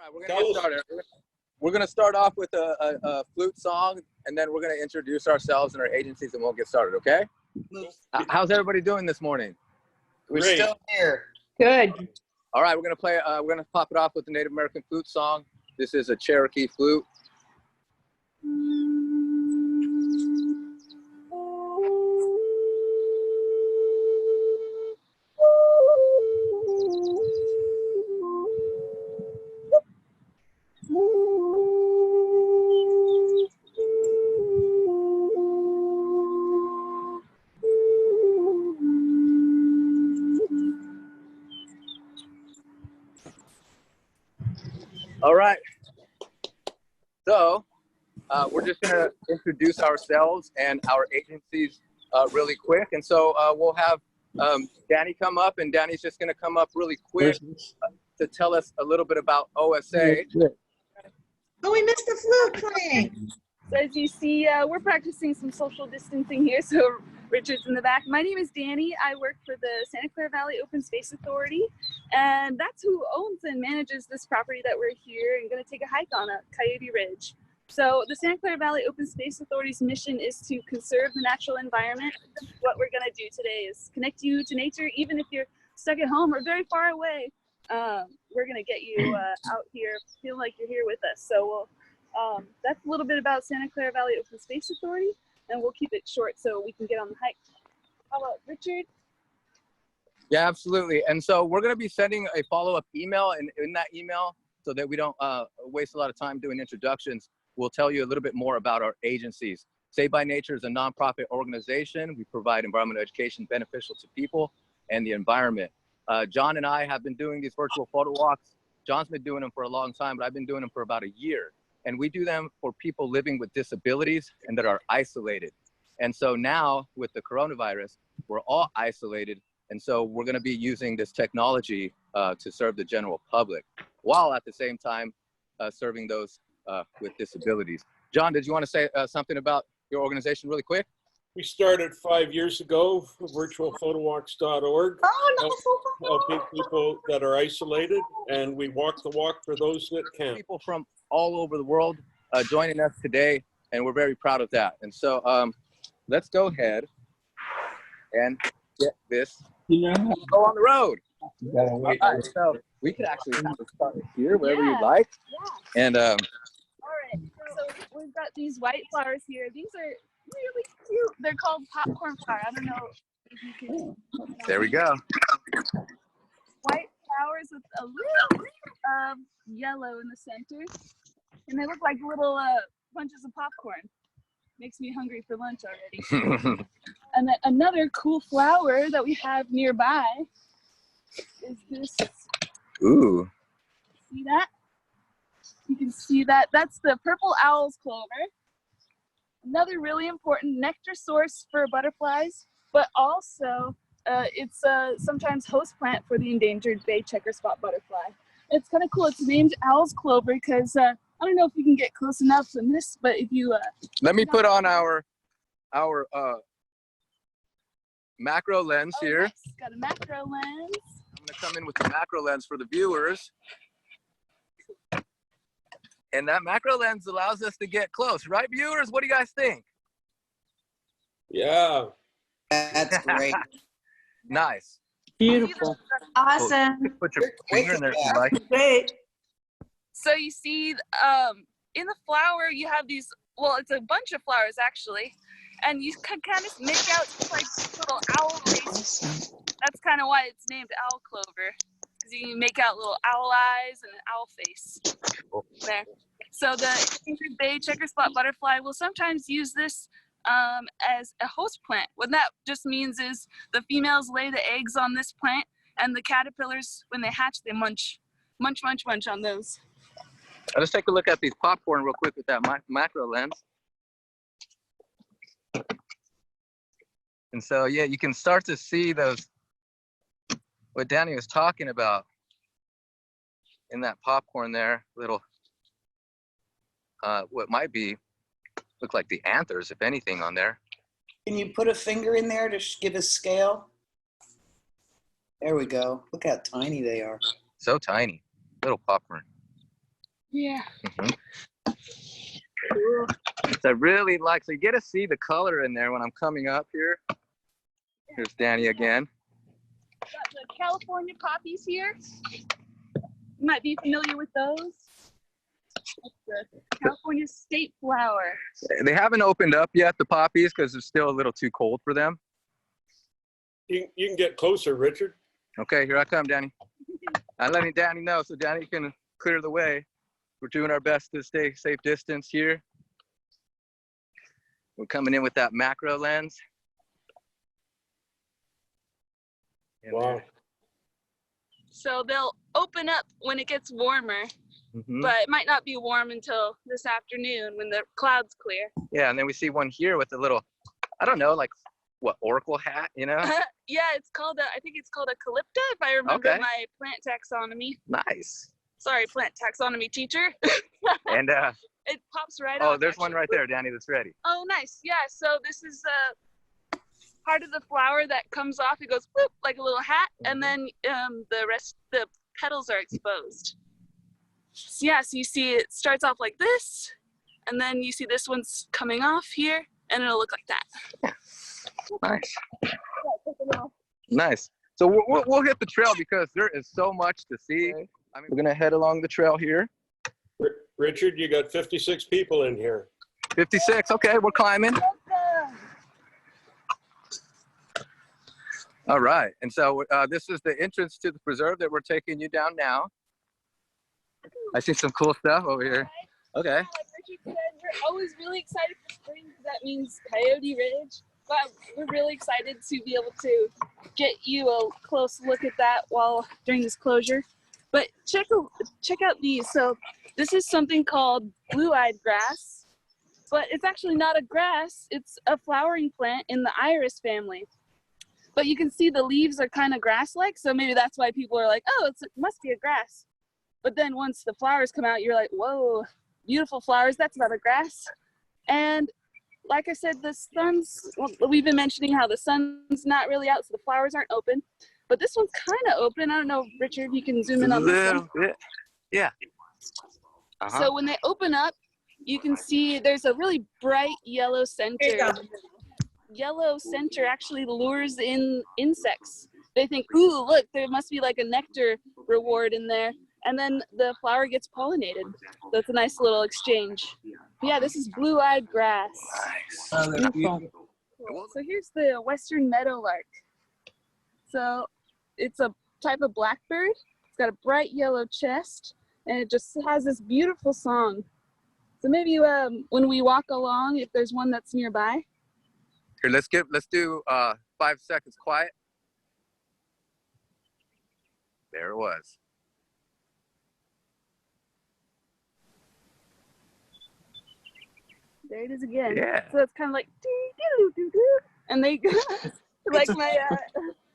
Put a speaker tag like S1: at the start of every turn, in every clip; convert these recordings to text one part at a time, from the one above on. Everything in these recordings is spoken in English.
S1: All right, we're gonna get started. We're gonna start off with a flute song, and then we're gonna introduce ourselves and our agencies, and we'll get started. Okay? How's everybody doing this morning?
S2: We're still here.
S3: Good.
S1: All right, we're gonna play. We're gonna pop it off with the Native American flute song. This is a Cherokee flute. All right, so we're just going to introduce ourselves and our agencies really quick. And so we'll have Dani come up, and Dani's just going to come up really quick to tell us a little bit about OSA.
S3: Oh, we missed the flute playing.
S4: So as you see, we're practicing some social distancing here. So Richard's in the back. My name is Dani. I work for the Santa Clara Valley Open Space Authority, and that's who owns and manages this property that we're here and going to take a hike on at Coyote Ridge. So the Santa Clara Valley Open Space Authority's mission is to conserve the natural environment. What we're going to do today is connect you to nature, even if you're stuck at home or very far away. We're going to get you out here, feel like you're here with us. So that's a little bit about Santa Clara Valley Open Space Authority, and we'll keep it short so we can get on the hike. How about Richard?
S1: Yeah, absolutely. And so we're going to be sending a follow-up email, and in that email, so that we don't waste a lot of time doing introductions, we'll tell you a little bit more about our agencies. Save by Nature is a nonprofit organization. We provide environmental education beneficial to people and the environment. John and I have been doing these virtual photo walks. John's been doing them for a long time, but I've been doing them for about a year. And we do them for people living with disabilities and that are isolated. And so now with the coronavirus, we're all isolated. And so we're going to be using this technology to serve the general public, while at the same time serving those with disabilities. John, did you want to say something about your organization really quick?
S5: We started 5 years ago, virtualphotowalks.org, helping people that are isolated, and we walk the walk for those that can.
S1: People from all over the world joining us today, and we're very proud of that. And so let's go ahead and get this go on the road. All right, so we could actually have it started here, wherever you'd like.
S4: Yeah.
S1: And
S4: all right, so we've got these white flowers here. These are really cute. They're called popcorn flower. I don't know if you can.
S1: There we go.
S4: White flowers with a little yellow in the center, and they look like little bunches of popcorn. Makes me hungry for lunch already. And then another cool flower that we have nearby is this.
S1: Ooh.
S4: See that? You can see that. That's the purple owl's clover. Another really important nectar source for butterflies, but also it's sometimes host plant for the endangered bay checker spot butterfly. It's kind of cool. It's named owl's clover because I don't know if you can get close enough in this, but if you
S1: let me put on our macro lens here.
S4: Nice. Got a macro lens.
S1: I'm gonna come in with the macro lens for the viewers. And that macro lens allows us to get close, right, viewers? What do you guys think?
S5: Yeah.
S2: That's great.
S1: Nice.
S3: Beautiful. Awesome.
S1: Put your finger in there if you like.
S3: Great.
S4: So you see, in the flower, you have these, well, it's a bunch of flowers actually, and you can kind of make out like little owl faces. That's kind of why it's named owl clover, because you can make out little owl eyes and an owl face there. So the endangered bay checker spot butterfly will sometimes use this as a host plant. What that just means is the females lay the eggs on this plant, and the caterpillars, when they hatch, they munch on those.
S1: Let's take a look at these popcorn real quick with that macro lens. And so, yeah, you can start to see those, what Dani was talking about in that popcorn there, little, what might be, look like the anthers, if anything, on there.
S2: Can you put a finger in there to give a scale? There we go. Look how tiny they are.
S1: So tiny, little popcorn.
S4: Yeah.
S1: Cool. So I really like, so you get to see the color in there when I'm coming up here. Here's Dani again.
S4: Got the California poppies here. You might be familiar with those. That's the California state flower.
S1: They haven't opened up yet, the poppies, because it's still a little too cold for them.
S5: You can get closer, Richard.
S1: Okay, here I come, Dani. I'm letting Dani know so Dani can clear the way. We're doing our best to stay safe distance here. We're coming in with that macro lens.
S5: Wow.
S4: So they'll open up when it gets warmer, but it might not be warm until this afternoon when the clouds clear.
S1: Yeah, and then we see one here with a little, I don't know, like what, oracle hat, you know?
S4: Yeah, it's called I think it's called a calypta, if I remember my plant taxonomy.
S1: Nice.
S4: Sorry, plant taxonomy teacher.
S1: And
S4: it pops right
S1: oh,
S4: off,
S1: there's
S4: actually.
S1: one right there, Dani, that's ready.
S4: Oh, nice. Yeah, so this is part of the flower that comes off. It goes whoop, like a little hat, and then the petals are exposed. So, yeah, so you see it starts off like this, and then you see this one's coming off here, and it'll look like that.
S1: Yeah. Nice. Nice. So we'll hit the trail because there is so much to see. I mean, we're gonna head along the trail here.
S5: Richard, you got 56 people in here.
S1: 56. Okay, we're climbing. All right, and so this is the entrance to the preserve that we're taking you down now. I see some cool stuff over here. Okay.
S4: Like Richard said, we're always really excited for spring because that means Coyote Ridge. But we're really excited to be able to get you a close look at that during this closure. But check out these. So this is something called blue-eyed grass, but it's actually not a grass. It's a flowering plant in the iris family. But you can see the leaves are kind of grass-like, so maybe that's why people are like, oh, it must be a grass. But then once the flowers come out, you're like, whoa, beautiful flowers, that's not a grass. And like I said, we've been mentioning how the sun's not really out, so the flowers aren't open. But this one's kind of open. I don't know, Richard, you can zoom in on this one.
S1: A little bit. Yeah.
S4: So when they open up, you can see there's a really bright yellow center. Yellow center actually lures in insects. They think, ooh, look, there must be like a nectar reward in there. And then the flower gets pollinated. So it's a nice little exchange. Yeah, this is blue-eyed grass.
S1: Nice.
S4: Beautiful. Cool. So here's the western meadowlark. So it's a type of blackbird. It's got a bright yellow chest, and it just has this beautiful song. So maybe when we walk along, if there's one that's nearby.
S1: Here, let's do 5 seconds quiet. There it was.
S4: There it is again.
S1: Yeah.
S4: So it's kind of like doo-doo-doo-doo, and they like my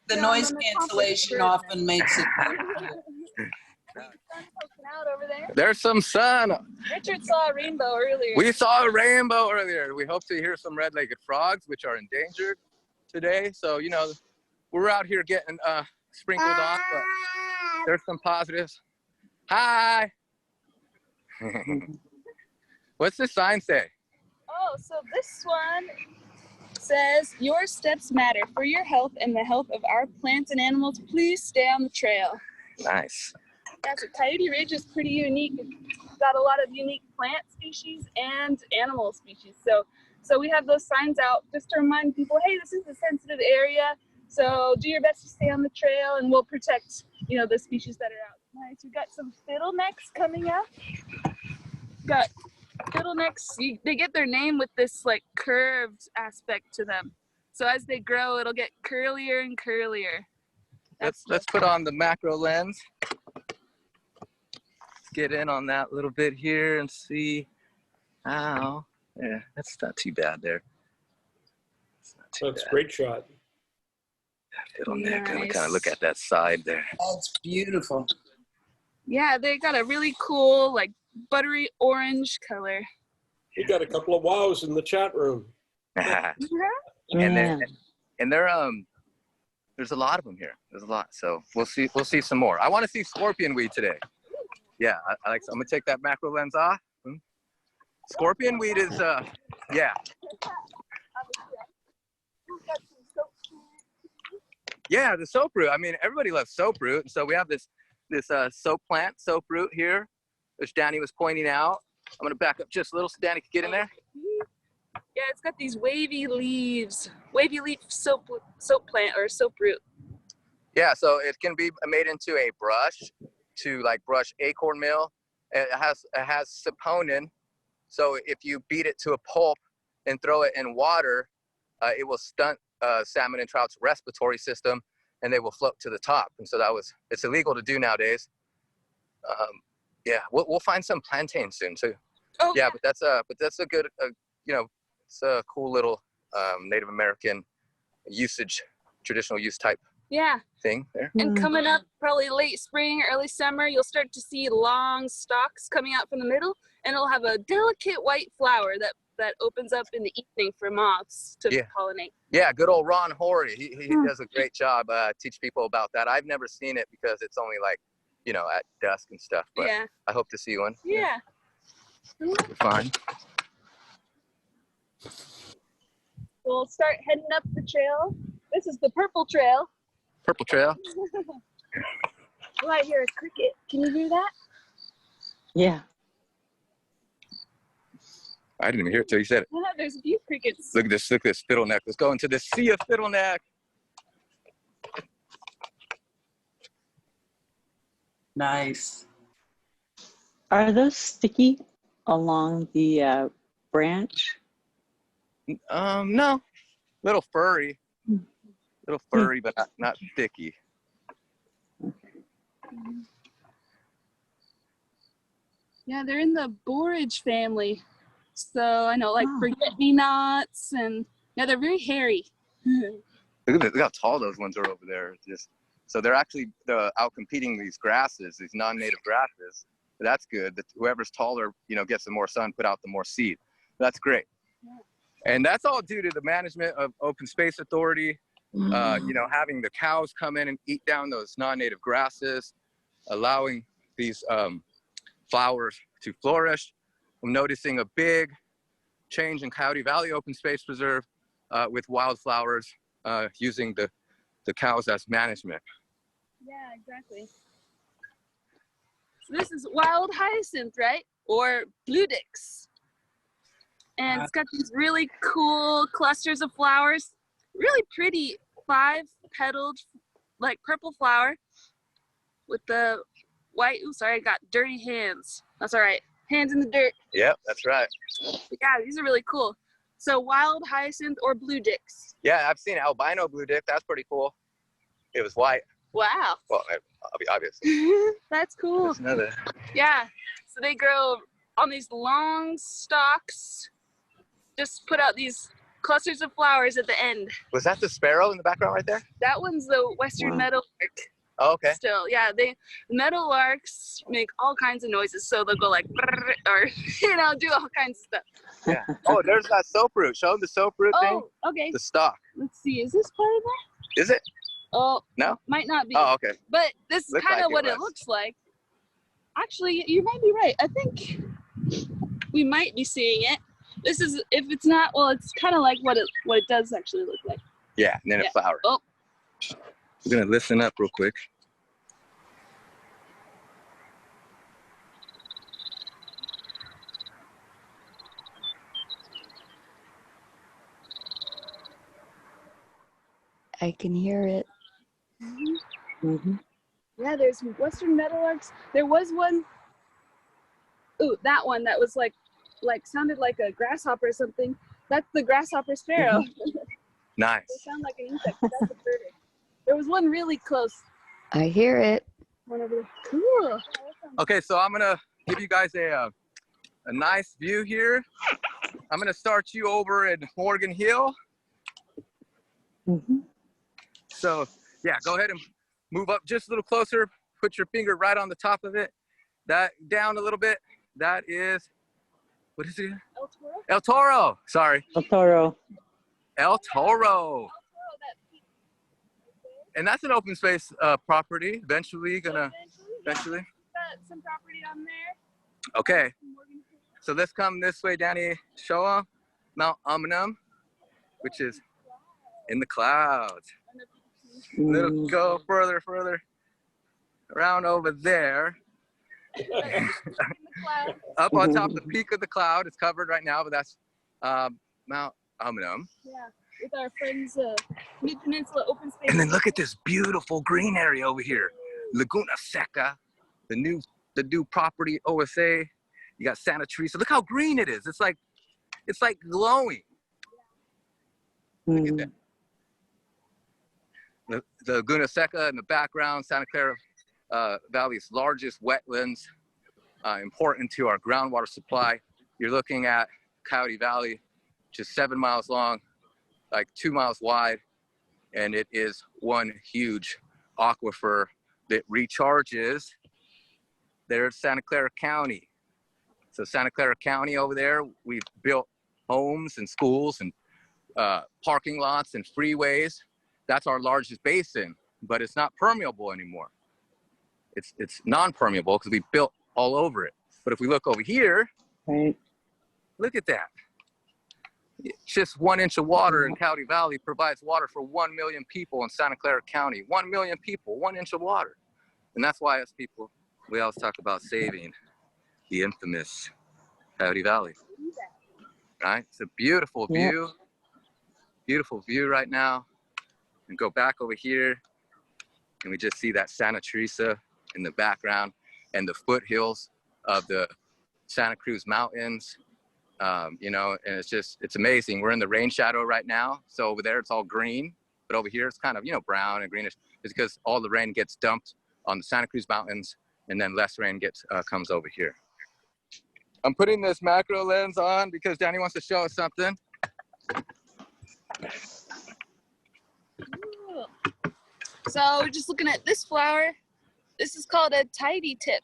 S2: The noise cancellation often makes it.
S4: out over there.
S1: There's some sun.
S4: Richard saw a rainbow earlier.
S1: We saw a rainbow earlier. We hope to hear some red-legged frogs, which are endangered today. So, you know, we're out here getting sprinkled on, but there's some positives. Hi. What's the sign say?
S4: Oh, so this one says, your steps matter. For your health and the health of our plants and animals, please stay on the trail.
S1: Nice.
S4: Yeah, so Coyote Ridge is pretty unique. It's got a lot of unique plant species and animal species. So we have those signs out just to remind people, hey, this is a sensitive area. So do your best to stay on the trail and we'll protect, you know, the species that are out. Nice, we've got some fiddlenecks coming up. Got fiddlenecks, they get their name with this like curved aspect to them. So as they grow, it'll get curlier and curlier.
S1: Let's put on the macro lens. Let's get in on that little bit here and see how. Yeah, that's not too bad there.
S5: That's a great shot.
S1: Fiddleneck.
S4: Nice.
S1: I'm gonna kind of look at that side there.
S2: That's beautiful.
S4: Yeah, they got a really cool like buttery orange color.
S5: We got a couple of wows in the chat room.
S1: And they're there's a lot of them here. There's a lot. So we'll see some more. I want to see scorpion weed today. Yeah, I like. So I'm gonna take that macro lens off. Scorpion weed is yeah. Yeah, the soap root. I mean, everybody loves soap root. And so we have this soap plant, soap root here, which Dani was pointing out. I'm gonna back up just a little so Dani can get in there.
S4: Yeah, it's got these wavy leaves, wavy leaf soap plant or soap root.
S1: Yeah, so it can be made into a brush to like brush acorn meal. It has saponin, so if you beat it to a pulp and throw it in water, it will stunt salmon and trout's respiratory system, and they will float to the top. And so it's illegal to do nowadays. Yeah, we'll find some plantain soon too.
S4: Oh
S1: yeah, but that's a good it's a cool little Native American usage, traditional use type thing there.
S4: And coming up probably late spring, early summer, you'll start to see long stalks coming out from the middle, and it'll have a delicate white flower that opens up in the evening for moths to pollinate.
S1: Yeah, good old Ron Horry. He does a great job teach people about that. I've never seen it because it's only like, at dusk and stuff, but I hope to see one.
S4: Yeah.
S1: Fine.
S4: We'll start heading up the trail. This is the purple trail.
S1: Purple trail.
S4: Oh, I hear a cricket. Can you hear that?
S6: Yeah.
S1: I didn't even hear it till you said it.
S4: Yeah, there's a few crickets.
S1: Look at this fiddleneck. Let's go into the sea of fiddleneck.
S2: Nice.
S6: Are those sticky along the branch?
S1: No. Little furry, but not sticky.
S4: Yeah, they're in the borage family. So I know, like forget-me-nots, and they're very hairy.
S1: Look how tall those ones are over there. So they're actually out competing these grasses, these non-native grasses. That's good. Whoever's taller, gets the more sun, put out the more seed. That's great. And that's all due to the management of Open Space Authority, having the cows come in and eat down those non-native grasses, allowing these flowers to flourish. I'm noticing a big change in Coyote Valley Open Space Preserve with wildflowers using the cows as management.
S4: Yeah, exactly. So this is wild hyacinth, right? Or blue dix. And it's got these really cool clusters of flowers. Really pretty 5-petaled, like purple flower with the white, sorry, I got dirty hands. That's all right. Hands in the dirt.
S1: Yep, that's right.
S4: Yeah, these are really cool. So wild hyacinth or blue dix.
S1: Yeah, I've seen albino blue dick. That's pretty cool. It was white.
S4: Wow.
S1: Well, obviously.
S4: That's cool.
S1: There's another.
S4: Yeah. So they grow on these long stalks. Just put out these clusters of flowers at the end.
S1: Was that the sparrow in the background right there?
S4: That one's the western meadowlark.
S1: Oh, okay.
S4: Still, yeah, meadowlarks make all kinds of noises. So they'll go like, or do all kinds of stuff.
S1: Yeah. Oh, there's that soap root. Show them the soap root thing.
S4: Oh, okay.
S1: The stalk.
S4: Let's see. Is this part of that?
S1: Is it?
S4: Oh,
S1: no.
S4: Might not be.
S1: Oh, okay.
S4: But this is kind of what it looks like. Actually, you might be right. I think we might be seeing it. This is, if it's not, well, it's kind of like what it does actually look like.
S1: Yeah, and then it flowers.
S4: Oh.
S1: We're gonna listen up real quick.
S7: I can hear it.
S4: Yeah, there's western meadowlarks. There was one. Ooh, that one that was like sounded like a grasshopper or something. That's the grasshopper sparrow.
S1: Nice.
S4: They sound like an insect, but that's a bird. There was one really close.
S7: I hear it.
S4: One over there. Cool.
S1: Okay, so I'm gonna give you guys a nice view here. I'm gonna start you over in Morgan Hill. So yeah, go ahead and move up just a little closer. Put your finger right on the top of it. That down a little bit. That is, what is it?
S4: El Toro?
S1: El Toro. Sorry.
S6: El Toro.
S1: El Toro. And that's an open space property. Eventually.
S4: That some property on there.
S1: Okay. So let's come this way, Dani. Show them Mount Amanum, which is in the clouds. Little go further around over there. Up on top of the peak of the cloud. It's covered right now, but that's Mount Amanum.
S4: Yeah, with our friends, Mid-Peninsula Open Space.
S1: And then look at this beautiful green area over here. Laguna Seca, the new property OSA. You got Santa Teresa. Look how green it is. It's like glowing. Look at that. The Laguna Seca in the background, Santa Clara Valley's largest wetlands, important to our groundwater supply. You're looking at Coyote Valley, which is 7 miles long, like 2 miles wide, and it is one huge aquifer that recharges. There's Santa Clara County. So Santa Clara County over there, we've built homes and schools and parking lots and freeways. That's our largest basin, but it's not permeable anymore. It's non-permeable because we built all over it. But if we look over here,
S6: Right.
S1: look at that. Just 1 inch of water in Coyote Valley provides water for 1 million people in Santa Clara County. 1 million people, 1 inch of water. And that's why us people, we always talk about saving the infamous Coyote Valley. Right? It's a beautiful view. Beautiful view right now. And go back over here, and we just see that Santa Teresa in the background and the foothills of the Santa Cruz Mountains. You know, and it's amazing. We're in the rain shadow right now. So over there, it's all green, but over here, it's kind of, you know, brown and greenish. It's because all the rain gets dumped on the Santa Cruz Mountains, and then less rain comes over here. I'm putting this macro lens on because Dani wants to show us something.
S4: Ooh. So we're just looking at this flower. This is called a tidy tip.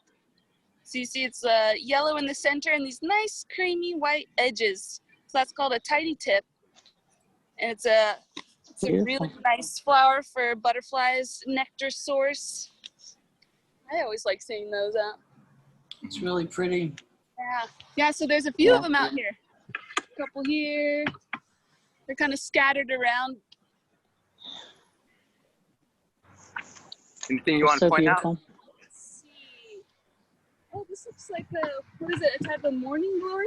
S4: So you see it's yellow in the center and these nice creamy white edges. So that's called a tidy tip. And it's a really nice flower for butterflies, nectar source. I always like seeing those out.
S2: It's really pretty.
S4: Yeah, so there's a few of them out here. A couple here. They're kind of scattered around.
S1: Anything you want to point out?
S4: Let's see. Oh, this looks like what is it, a type of morning glory?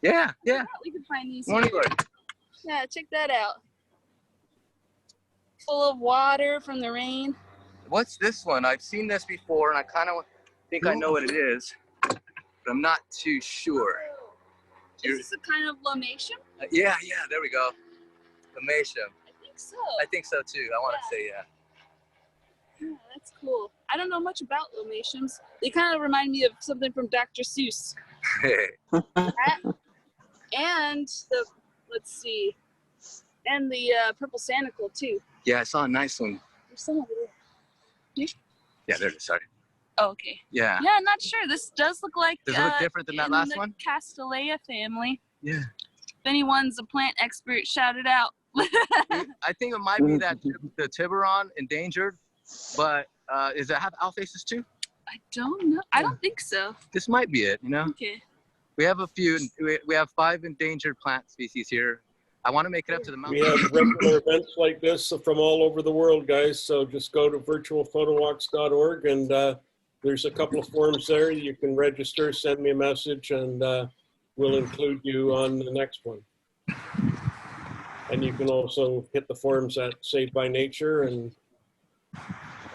S1: Yeah.
S4: We can find these
S1: Morning
S4: here.
S1: glory.
S4: Yeah, check that out. Full of water from the rain.
S1: What's this one? I've seen this before, and I kind of think I know what it is, but I'm not too sure.
S4: Is this a kind of lomatium?
S1: Yeah, there we go. Lomatium.
S4: I think so.
S1: I think so too. I want to say yeah.
S4: Yeah, that's cool. I don't know much about lomatiums. They kind of remind me of something from Dr. Seuss. And the, let's see, and the purple Botanical too.
S1: Yeah, I saw a nice one.
S4: There's some over there.
S1: Yeah, there it is. Sorry.
S4: Oh, okay.
S1: Yeah.
S4: Yeah, I'm not sure. This does look like.
S1: Does it look different than that last one?
S4: Castanea family.
S1: Yeah.
S4: If anyone's a plant expert, shout it out.
S1: I think it might be that the Tiburon endangered, but does it have outfaces too?
S4: I don't know. I don't think so.
S1: This might be it. You know.
S4: Okay.
S1: We have a few. We have 5 endangered plant species here. I want to make it up to the mountain.
S5: We have regular events like this from all over the world, guys. So just go to virtualphotowalks.org, and there's a couple of forms there. You can register, send me a message, and we'll include you on the next one. And you can also hit the forms at Saved by Nature, and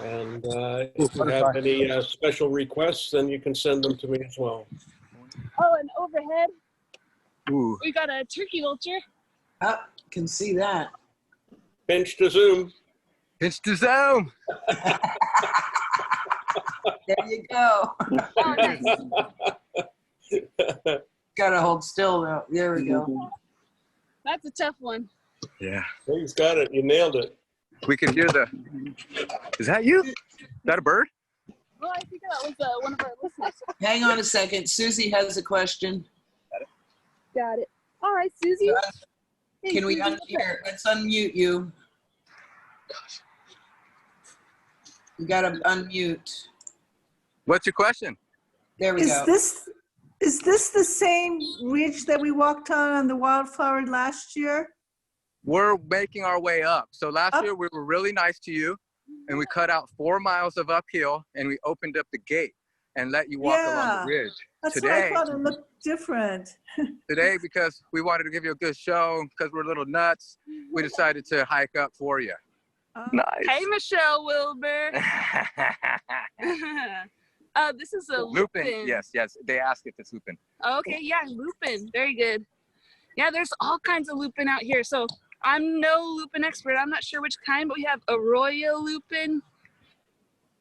S5: if you have any special requests, then you can send them to me as well.
S4: Oh, and overhead,
S1: Ooh.
S4: we got a turkey vulture.
S2: Oh, can see that.
S5: Pinch to zoom.
S1: Pinch to zoom.
S2: There you go.
S4: Oh, nice.
S2: Gotta hold still though. There we go.
S4: That's a tough one.
S1: Yeah.
S5: He's got it. You nailed it.
S1: We can hear the. Is that you? Is that a bird?
S4: Well, I think that was one of our listeners.
S2: Hang on a second. Susie has a question.
S4: Got it. All right, Susie. Hey,
S2: Can we
S4: Susie,
S2: unmute? Let's unmute you. You gotta unmute.
S1: What's your question?
S2: There we go.
S3: Is this the same ridge that we walked on the wildflower last year?
S1: We're making our way up. So last
S3: Up?
S1: year we were really nice to you, and we cut out 4 miles of uphill, and we opened up the gate and let you walk along
S3: Yeah.
S1: the ridge.
S3: That's
S1: Today,
S3: what I thought it looked different.
S1: today, because we wanted to give you a good show, because we're little nuts, we decided to hike up for you. Nice.
S4: Hey, Michelle Wilbur. This is a lupin.
S1: Lupin. Yes. They ask if it's lupin.
S4: Okay, yeah, lupin. Very good. Yeah, there's all kinds of lupin out here. So I'm no lupin expert. I'm not sure which kind, but we have arroyo lupin.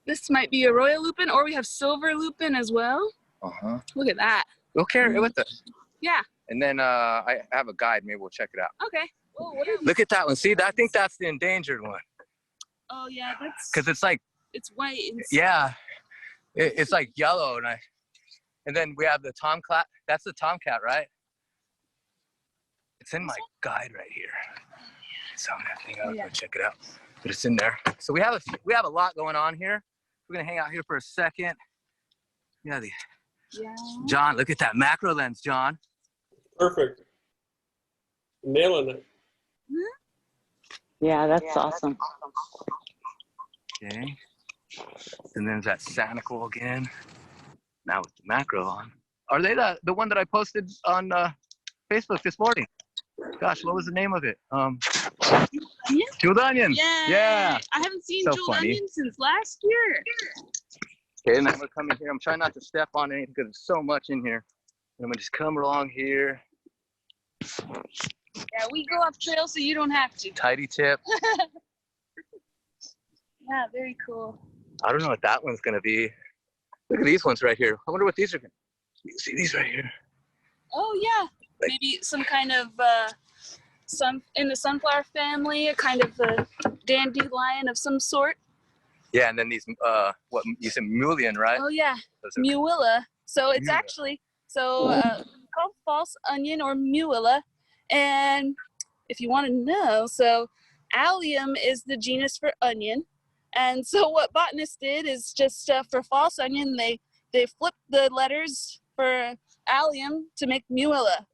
S4: This might be arroyo lupin, or we have silver lupin as well.
S1: Uh-huh.
S4: Look at that.
S1: We'll carry it with us.
S4: Yeah.
S1: And then I have a guide. Maybe we'll check it out.
S4: Okay. Oh, what are these?
S1: Look at that one. See, I think that's the endangered one.
S4: Oh, yeah, that's.
S1: Because it's like,
S4: It's white.
S1: yeah, it's like yellow. And then we have the tomcat. That's the tomcat, right? It's in my guide right here. So I'm gonna go check it out. But it's in there. So we have a lot going on here. We're gonna hang out here for a second. Yeah, John, look at that macro lens, John.
S5: Perfect. Nailing it.
S6: Yeah, that's awesome.
S1: Okay. And then there's that Sanical again. Now with the macro on. Are they the one that I posted on Facebook this morning? Gosh, what was the name of it? Jeweled Onion. Yeah.
S4: I haven't seen
S1: So
S4: jeweled
S1: funny.
S4: onion since last year.
S1: Okay, and I'm gonna come in here. I'm trying not to step on anything because there's so much in here. And I'm gonna just come along here.
S4: Yeah, we go off trail so you don't have to.
S1: Tidy tip.
S4: Yeah, very cool.
S1: I don't know what that one's gonna be. Look at these ones right here. I wonder what these are gonna. You see these right here?
S4: Oh yeah, maybe some kind of in the sunflower family, a kind of a dandelion of some sort.
S1: Yeah, and then these what you said, mullein, right?
S4: Oh yeah,
S1: Those are-
S4: muilla. So it's
S1: Muilla.
S4: actually called false onion or muilla. And if you want to know, so allium is the genus for onion. And so what botanists did is just for false onion, they flipped the letters for allium to make muilla.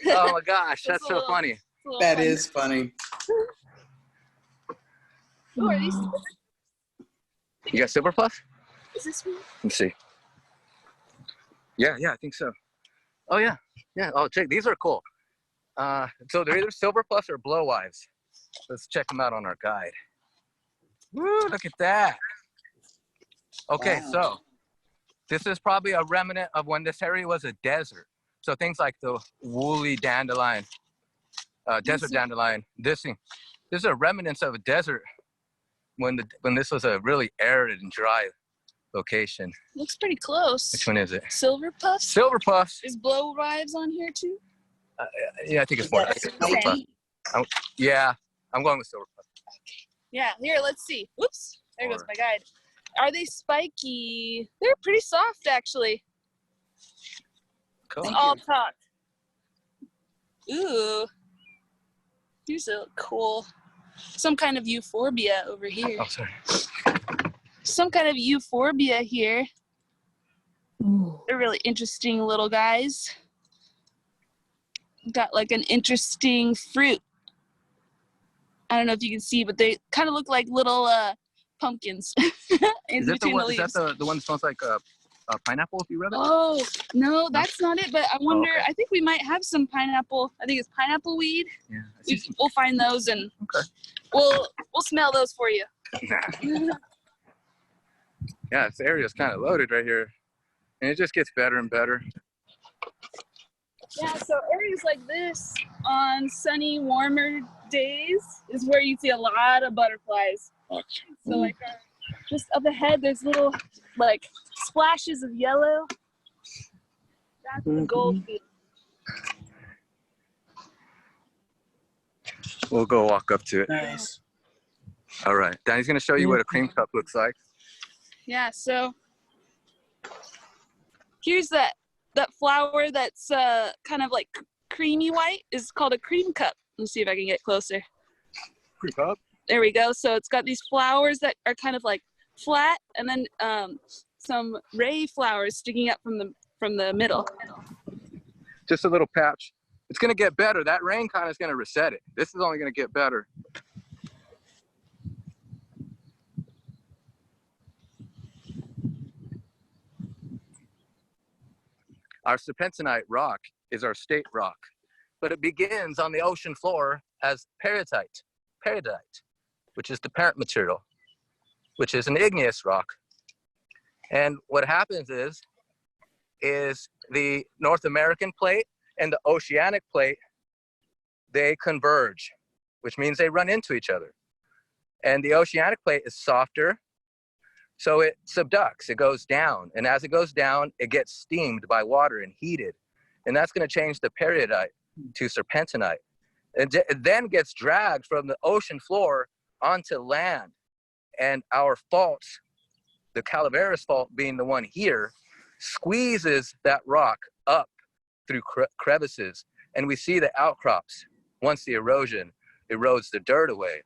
S1: Oh my gosh, that's
S4: It's a
S1: so
S4: little-
S1: funny.
S4: It's a little
S2: That
S4: fun.
S2: is funny.
S4: Ooh, are these,
S1: You got Silver Plus?
S4: is this one?
S1: Let's see. Yeah, I think so. Oh yeah. Oh, check. These are cool. So they're either Silver Plus or Blow Wives. Let's check them out on our guide. Woo! Look at that. Okay,
S2: Wow.
S1: so this is probably a remnant of when this area was a desert. So things like the woolly dandelion, desert dandelion. This is a remnants of a desert when this was a really arid and dry location.
S4: Looks pretty close.
S1: Which one is it?
S4: Silver puffs?
S1: Silver Puffs.
S4: Is blow wives on here too?
S1: Yeah, I think it's more. I think it's Silver Puff. Yeah, I'm going with Silver Puff.
S4: Yeah, here, let's see. Whoops, there goes my guide. Are they spiky? They're pretty soft, actually.
S1: Cool.
S4: All talk. Ooh. These look cool. Some kind of euphorbia over here.
S1: Oh, sorry.
S4: Some kind of euphorbia here. They're really interesting little guys. Got like an interesting fruit. I don't know if you can see, but they kind of look like little pumpkins in
S1: Is that
S4: between the leaves.
S1: the one that smells like pineapple? If you read it.
S4: Oh, no, that's not it. But I wonder,
S1: okay.
S4: I think we might have some pineapple. I think it's pineapple weed.
S1: Yeah. I see some-
S4: We'll find those and
S1: Okay.
S4: we'll smell those for you.
S1: Yeah, this area is kind of loaded right here, and it just gets better and better.
S4: Yeah, so areas like this on sunny, warmer days is where you see a lot of butterflies. So like just up ahead, there's little like splashes of yellow. That's the gold field.
S1: We'll go walk up to it.
S2: Nice.
S1: All right, Danny's gonna show you what a cream cup looks like.
S4: Yeah, so here's that flower that's kind of like creamy white is called a cream cup. Let's see if I can get closer.
S1: Cream cup.
S4: There we go. So it's got these flowers that are kind of like flat, and then some ray flowers sticking up from from the middle.
S1: Just a little patch. It's gonna get better. That rain kind of is gonna reset it. This is only gonna get better. Our serpentinite rock is our state rock, but it begins on the ocean floor as peridotite, which is the parent material, which is an igneous rock. And what happens is the North American plate and the oceanic plate, they converge, which means they run into each other. And the oceanic plate is softer, so it subducts, it goes down. And as it goes down, it gets steamed by water and heated. And that's gonna change the peridotite to serpentinite. It then gets dragged from the ocean floor onto land. And our faults, the Calaveras fault being the one here, squeezes that rock up through crevices. And we see the outcrops once the erosion erodes the dirt away.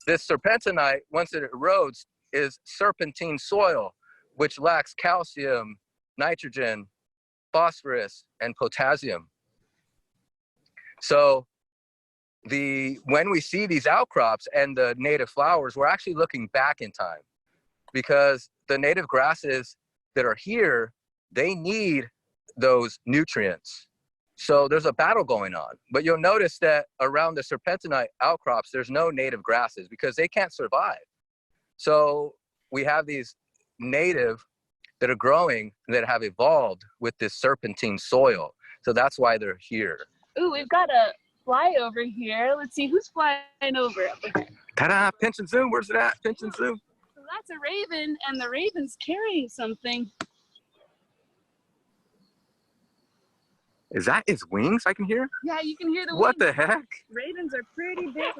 S1: This serpentinite, once it erodes, is serpentine soil, which lacks calcium, nitrogen, phosphorus, and potassium. So when we see these outcrops and the native flowers, we're actually looking back in time, because the native grasses that are here, they need those nutrients. So there's a battle going on. But you'll notice that around the serpentinite outcrops, there's no native grasses because they can't survive. So we have these native that are growing that have evolved with this serpentine soil. So that's why they're here.
S4: Ooh, we've got a fly over here. Let's see, who's flying over up there?
S1: Ta-da, pinch and zoom, where's it at? Pinch and zoom.
S4: So that's a raven, and the raven's carrying something.
S1: Is that its wings I can hear?
S4: Yeah, you can hear the
S1: What
S4: wings.
S1: the heck?
S4: Ravens are pretty big,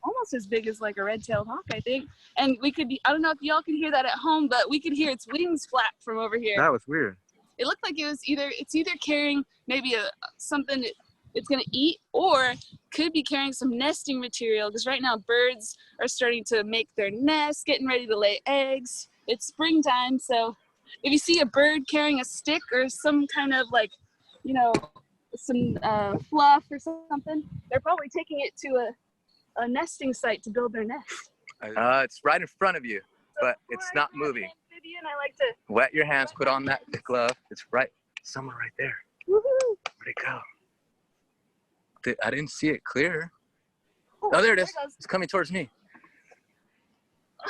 S4: almost as big as like a red-tailed hawk, I think. And we could, I don't know if y'all can hear that at home, but we could hear its wings flap from over here.
S1: That was weird.
S4: It looked like it's either carrying maybe something it's gonna eat, or could be carrying some nesting material, because right now birds are starting to make their nests, getting ready to lay eggs. It's springtime, so if you see a bird carrying a stick or some kind of like, you know, some fluff or something, they're probably taking it to a nesting site to build their nest.
S1: It's right in front of you, but it's not moving.
S4: Amphibian, I like to
S1: Wet your hands, put on that glove. It's right, somewhere right there.
S4: woohoo.
S1: Where'd it go? I didn't see it clear. Oh, there it is.
S4: Goes.
S1: It's coming towards me.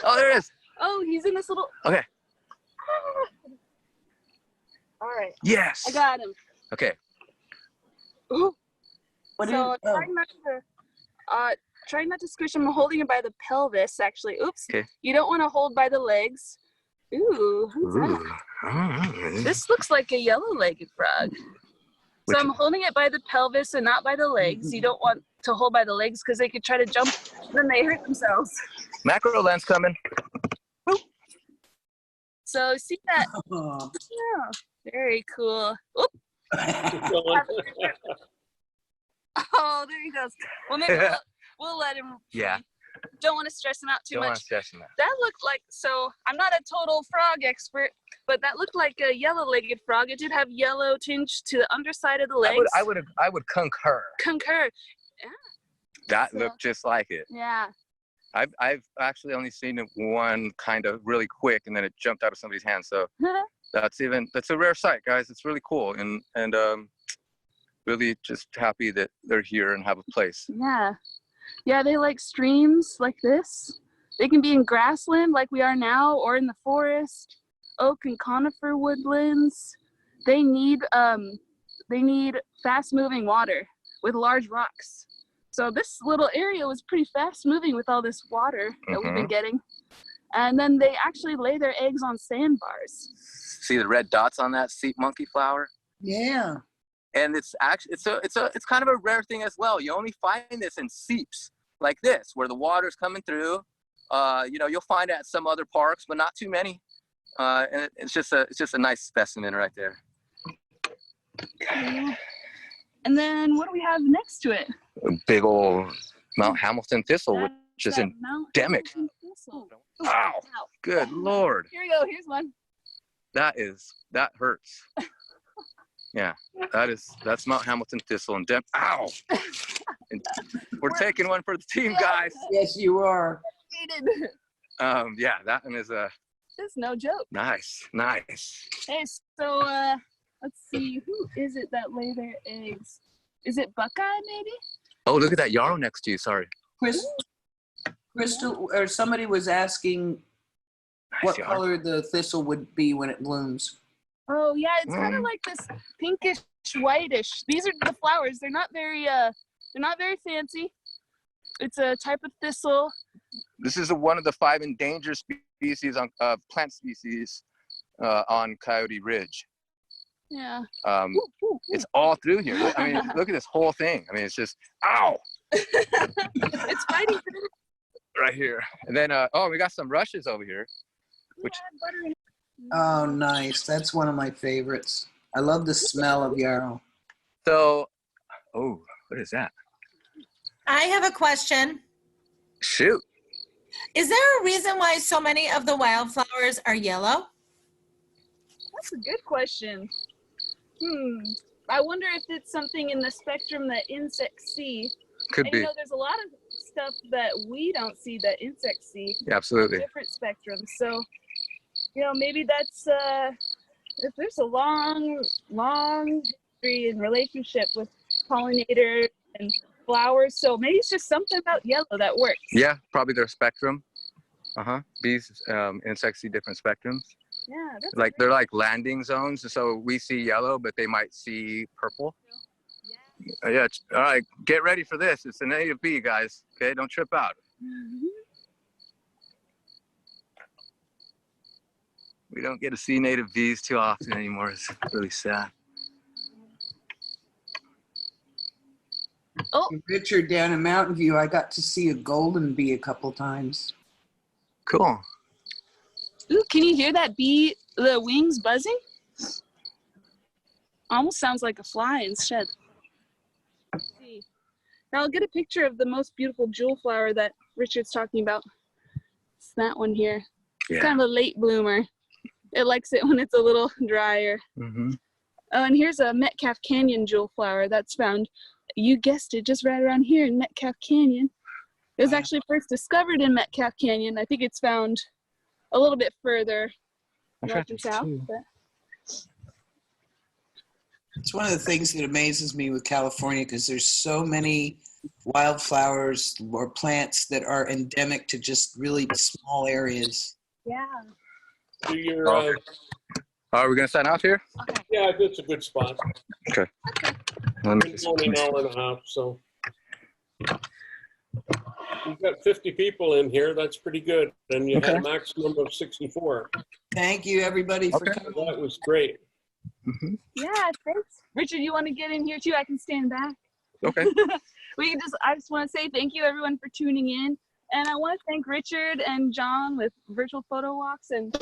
S1: Oh, there it is.
S4: Oh, he's in this little.
S1: Okay.
S4: All right.
S1: Yes.
S4: I got him.
S1: Okay.
S4: Ooh.
S2: What
S4: So
S2: is, oh,
S4: try not to squish him. I'm holding him by the pelvis, actually. Oops.
S1: Okay.
S4: You don't want to hold by the legs. Ooh, who's that? This looks like a yellow-legged frog. So I'm holding it by the pelvis and not by the legs. You don't want to hold by the legs because they could try to jump and then they hurt themselves.
S1: Macro lens coming.
S4: So see that?
S2: oh.
S4: Yeah, very cool. Oop. Oh, there he goes. Well, maybe we'll let him.
S1: Yeah.
S4: Don't want to stress him out too
S1: Don't want
S4: much.
S1: to stress him out.
S4: That looked like, so I'm not a total frog expert, but that looked like a yellow-legged frog. It did have yellow tinge to the underside of the legs.
S1: I would concur.
S4: Concur.
S1: That
S4: So-
S1: looked just like it.
S4: Yeah.
S1: I've actually only seen it one kind of really quick, and then it jumped out of somebody's hand. So that's a rare sight, guys. It's really cool, and really just happy that they're here and have a place.
S4: Yeah. Yeah, they like streams like this. They can be in grassland like we are now, or in the forest, oak and conifer woodlands. They need fast-moving water with large rocks. So this little area was pretty fast-moving with all this water that we've been getting. And then they actually lay their eggs on sandbars.
S1: See the red dots on that seep monkey flower?
S2: Yeah.
S1: And it's actually it's kind of a rare thing as well. You only find this in seeps like this, where the water's coming through. You'll find it at some other parks, but not too many. And it's just a nice specimen right there.
S4: And then what do we have next to it?
S1: A big old Mount Hamilton thistle, which is endemic. Wow, good Lord.
S4: Here we go. Here's one.
S1: that hurts. Yeah, that's Mount Hamilton thistle and ow! And we're taking one for the team, guys.
S2: Yes, you are.
S1: Yeah, that one is
S4: It's no joke.
S1: nice.
S4: Hey, so let's see, who is it that lay their eggs? Is it Buckeye maybe?
S1: Oh, look at that yarrow next to you. Sorry.
S2: Crystal, or somebody was asking what
S1: yarrow.
S2: color the thistle would be when it blooms.
S4: Oh yeah, it's kind of like this pinkish whitish. These are the flowers. They're not very fancy. It's a type of thistle.
S1: This is one of the 5 endangered species on plant species on Coyote Ridge.
S4: Yeah.
S1: It's all through here. I mean, look at this whole thing. I mean, it's just ow.
S4: It's fighting
S1: Right here. And then oh, we got some rushes over here. Which
S2: Oh, nice. That's one of my favorites. I love the smell of yarrow.
S1: so oh, what is that?
S8: I have a question.
S1: Shoot.
S8: Is there a reason why so many of the wildflowers are yellow?
S4: That's a good question. I wonder if it's something in the spectrum that insects see.
S1: Could
S4: And
S1: be.
S4: you know, there's a lot of stuff that we don't see that insects see.
S1: Yeah, absolutely.
S4: Different spectrums. So, you know, maybe that's if there's a long history and relationship with pollinators and flowers. So maybe it's just something about yellow that works.
S1: Yeah, probably their spectrum. Bees, insects see different spectrums.
S4: Yeah, that's
S1: Like they're like landing zones. So we see yellow, but they might see purple. Yeah. All right. Get ready for this. It's a native bee, guys. Okay. Don't trip out. We don't get to see native bees too often anymore. It's really sad.
S4: Oh,
S2: Richard, down in Mountain View, I got to see a golden bee a couple times.
S1: Cool.
S4: ooh, can you hear that bee, the wings buzzing? Almost sounds like a fly instead. Let's see. Now I'll get a picture of the most beautiful jewel flower that Richard's talking about. It's that one here.
S1: Yeah.
S4: Kind of a late bloomer. It likes it when it's a little drier.
S1: Mm-hmm.
S4: Oh, and here's a Metcalf Canyon jewel flower that's found, you guessed it, just right around here in Metcalf Canyon. It was actually first discovered in Metcalf Canyon. I think it's found a little bit further north and south. But
S2: It's one of the things that amazes me with California because there's so many wildflowers or plants that are endemic to just really small areas.
S4: yeah.
S5: Do your,
S1: Are we gonna sign off here?
S5: yeah, it's a good spot.
S1: Okay. Let me
S5: It's
S1: just,
S5: only an hour and a half, so. We've got 50 people in here. That's pretty good. And you had a maximum of 64.
S2: Thank you, everybody, for
S1: Okay.
S2: coming.
S5: That was great.
S1: mm-hmm.
S4: Yeah, thanks. Richard, you want to get in here too? I can stand back.
S1: Okay.
S4: I just want to say thank you everyone for tuning in. And I want to thank Richard and John with Virtual Photo Walks and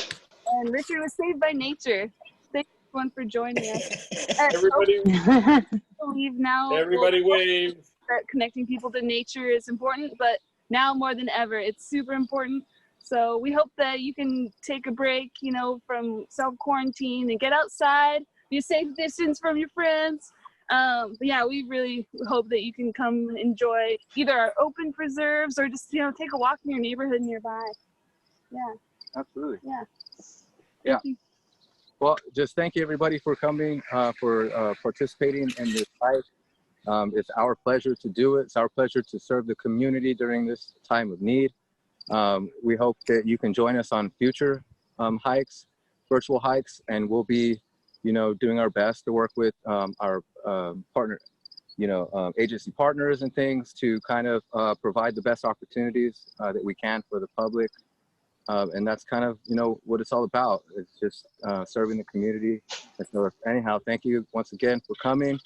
S4: Richard with Saved by Nature. Thank you everyone for joining us.
S5: Everybody,
S4: I believe now
S5: everybody wave.
S4: that connecting people to nature is important, but now more than ever, it's super important. So we hope that you can take a break, you know, from self-quarantine and get outside, be a safe distance from your friends. But yeah, we really hope that you can come enjoy either our open preserves or just, you know, take a walk in your neighborhood nearby. Yeah.
S1: Absolutely.
S4: Yeah.
S1: Yeah. Well, just thank you everybody for coming, for participating in this fight. It's our pleasure to do it. It's our pleasure to serve the community during this time of need. We hope that you can join us on future hikes, virtual hikes, and we'll be, you know, doing our best to work with our partner, you know, agency partners and things to kind of provide the best opportunities that we can for the public. And that's kind of, you know, what it's all about. It's just serving the community. And so anyhow, thank you once again for coming.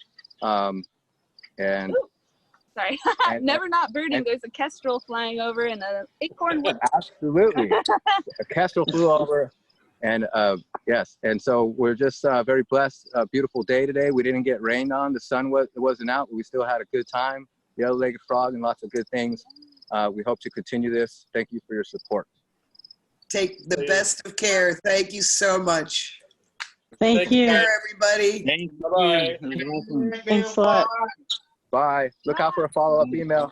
S1: And
S4: Sorry, never not birding. There's a kestrel flying over and an acorn wood.
S1: absolutely, a kestrel flew over, and yes, and so we're just very blessed. A beautiful day today. We didn't get rained on. The sun wasn't out, but we still had a good time. Yellow-legged frog and lots of good things. We hope to continue this. Thank you for your support.
S2: Take the best of care. Thank you so much.
S6: Thank
S5: Thank
S6: you.
S2: Care, everybody.
S9: Thank
S5: Bye-bye.
S9: you.
S6: Thanks a lot.
S1: Bye. Look out for a follow-up email.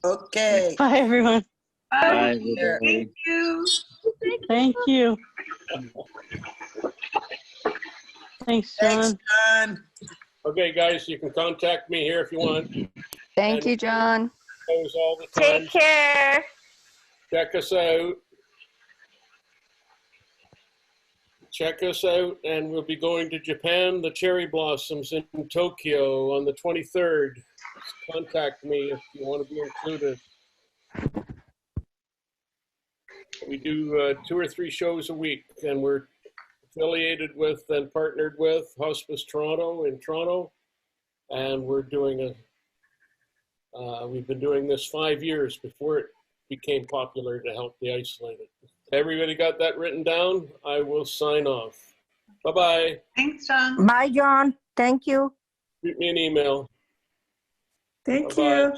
S2: Okay.
S6: Bye, everyone.
S9: Bye,
S2: Care.
S9: everybody.
S3: You.
S6: Thank you. Thanks,
S2: Thanks,
S6: John.
S2: John.
S5: Okay, guys, you can contact me here if you want.
S7: Thank you, John.
S5: Those all the time.
S8: Take care.
S5: Check us out. Check us out, and we'll be going to Japan, the cherry blossoms in Tokyo on the 23rd. Contact me if you want to be included. We do 2 or 3 shows a week, and we're affiliated with and partnered with Hospice Toronto in Toronto, and we're doing we've been doing this 5 years before it became popular to help the isolated. Everybody got that written down? I will sign off. Bye-bye.
S3: Thanks, John.
S10: Bye, John. Thank you.
S5: Shoot me an email.
S3: Thank
S5: Bye-bye.
S3: you.